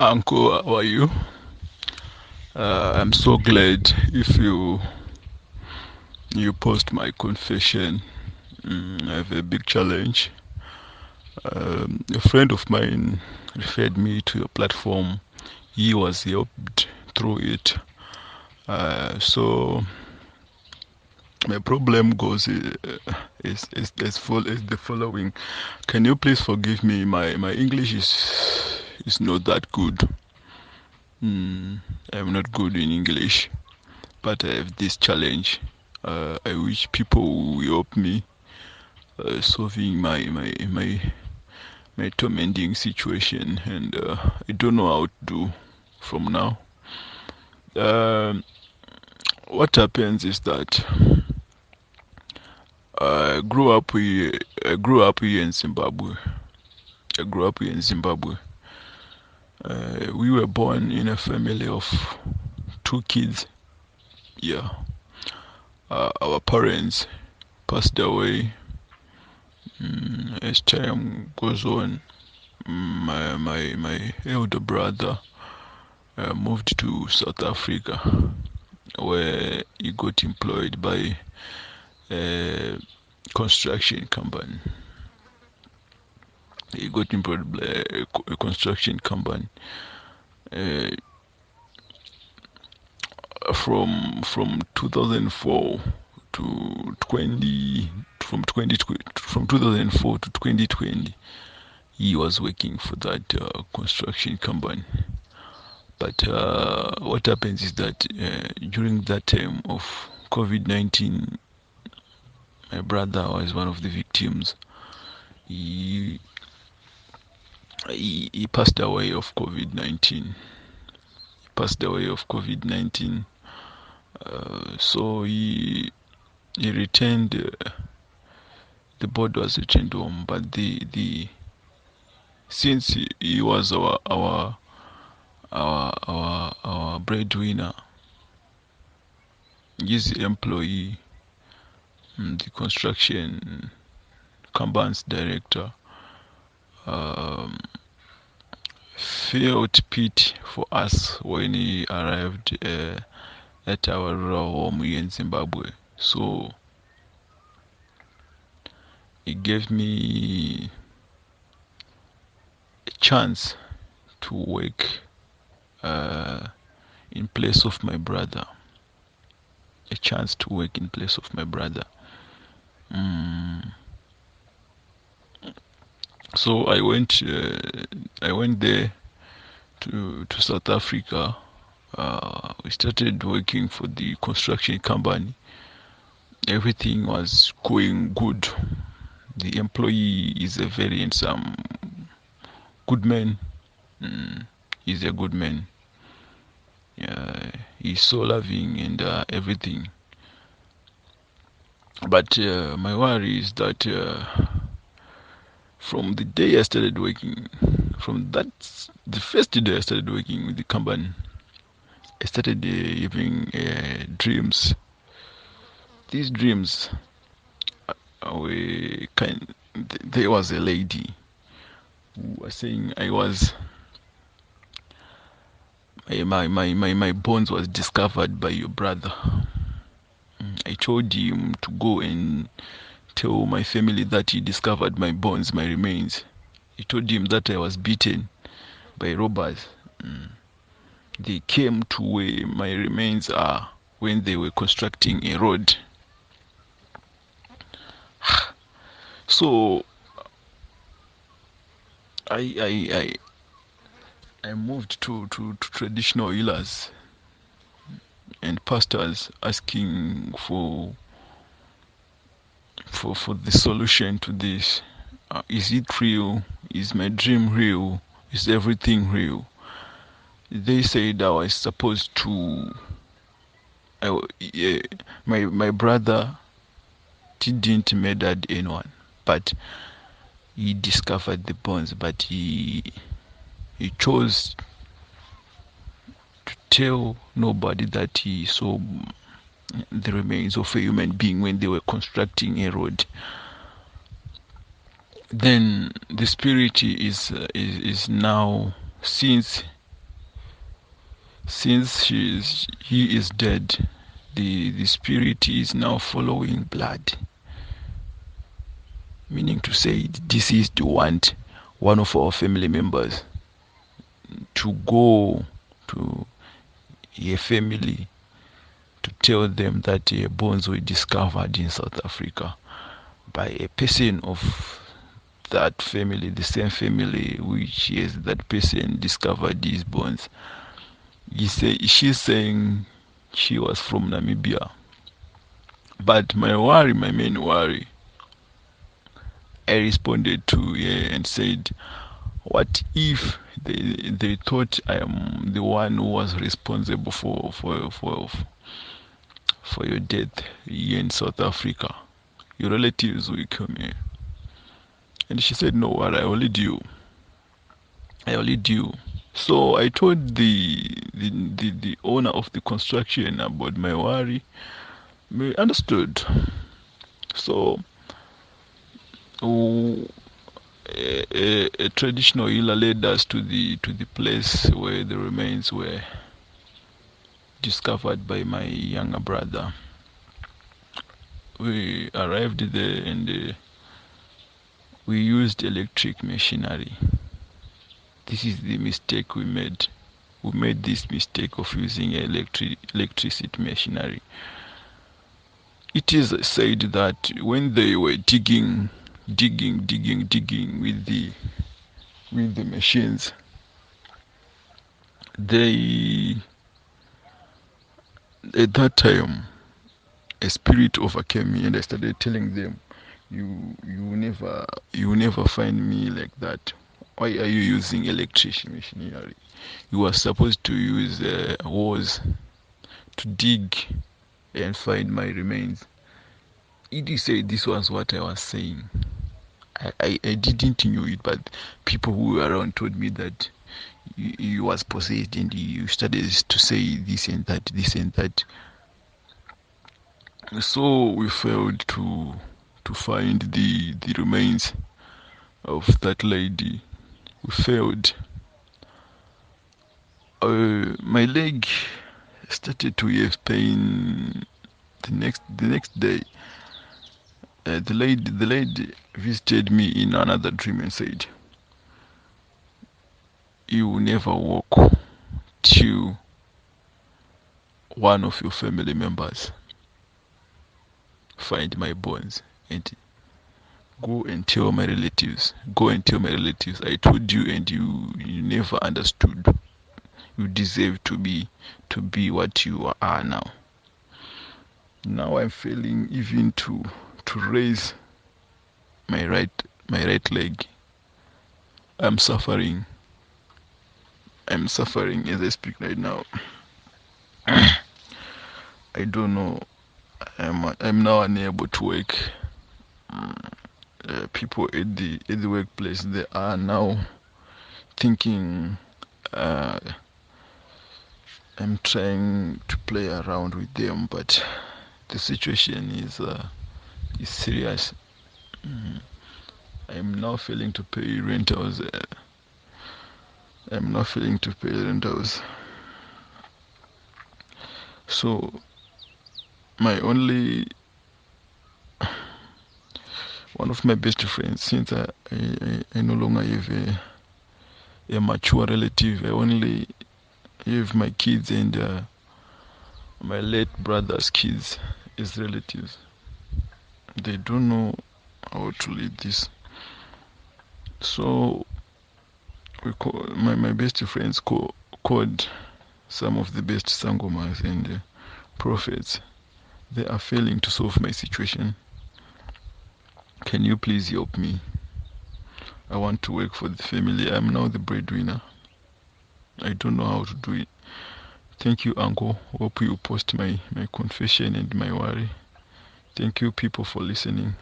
Uncle, how are you? I'm so glad if you post my confession. I have a big challenge. A friend of mine referred me to your platform. He was helped through it. So my problem goes is the following. Can you please forgive me? My English is not that good. I'm not good in English, but I have this challenge. I wish people will help me solving my tormenting situation, and I don't know how to do from now. Um what happens is that I grew up here. I grew up here in Zimbabwe. I grew up here in Zimbabwe. We were born in a family of two kids. Yeah, our parents passed away. As time goes on, my elder brother moved to South Africa, where he got employed by a construction company. He got employed by a construction company. Uh, from 2004 to 20 from 2004 to 2020, he was working for that construction company. But what happens is that during that time of COVID-19, my brother was one of the victims. He he passed away of COVID-19. He passed away of COVID-19. So he returned. The board was returned home, but the since he was our breadwinner, his employee, the construction company's director, um, felt pity for us when he arrived at our rural home here in Zimbabwe. So he gave me a chance to work uh, in place of my brother. A chance to work in place of my brother. Mm. So I went there to South Africa. We started working for the construction company. Everything was going good. The employee is a very handsome, good man. Mm, he's a good man. He's so loving and everything. But my worry is that from the day I started working, the first day I started working with the company, I started having dreams. These dreams were there was a lady who was saying my bones was discovered by your brother. I told him to go and tell my family that he discovered my bones, my remains. He told him that I was beaten by robbers. They came to where my remains are when they were constructing a road. So I moved to traditional healers and pastors asking for the solution to this. Is it real? Is my dream real? Is everything real? They said I was supposed to. Yeah, my brother didn't murder anyone, but he discovered the bones. But he chose to tell nobody that he saw the remains of a human being when they were constructing a road. Then the spirit is now, since Since he is dead, the spirit is now following blood, meaning to say this is to want one of our family members to go to a family to tell them that bones were discovered in South Africa by a person of that family, the same family which is that person discovered these bones. She's saying she was from Namibia. But my main worry, I responded to her and said, what if they thought I am the one who was responsible for your death here in South Africa? Your relatives will kill me. And she said, no, what I only do. I only do. So I told the owner of the construction about my worry. We understood. So oh, a traditional healer led us to the place where the remains were discovered by my younger brother. We arrived there and we used electric machinery. This is the mistake we made. We made this mistake of using electricity machinery. It is said that when they were digging with the machines, they at that time a spirit overcame me and I started telling them, you never find me like that. Why are you using electric machinery? You are supposed to use hoes to dig and find my remains. It said this was what I was saying. I didn't know it, but people who were around told me that you was possessed and you started to say this and that, this and that. So we failed to find the remains of that lady. We failed. My leg started to have pain the next day. The lady visited me in another dream and said, "You will never walk till one of your family members find my bones and go and tell my relatives. Go and tell my relatives. I told you and you never understood. You deserve to be what you are now. Now I'm failing even to raise my right leg. I'm suffering. I'm suffering as I speak right now. I don't know. I'm now unable to work. People at the workplace, they are now thinking I'm trying to play around with them, but the situation is serious. I'm now failing to pay rentals. I'm not failing to pay rentals. So my only one of my best friends, since I no longer have a mature relative, I only have my kids and my late brother's kids as relatives. They don't know how to lead this. So my best friends called some of the best sangomas and prophets. They are failing to solve my situation. Can you please help me? I want to work for the family. I'm now the breadwinner. I don't know how to do it. Thank you, Uncle. Hope you post my confession and my worry. Thank you, people, for listening.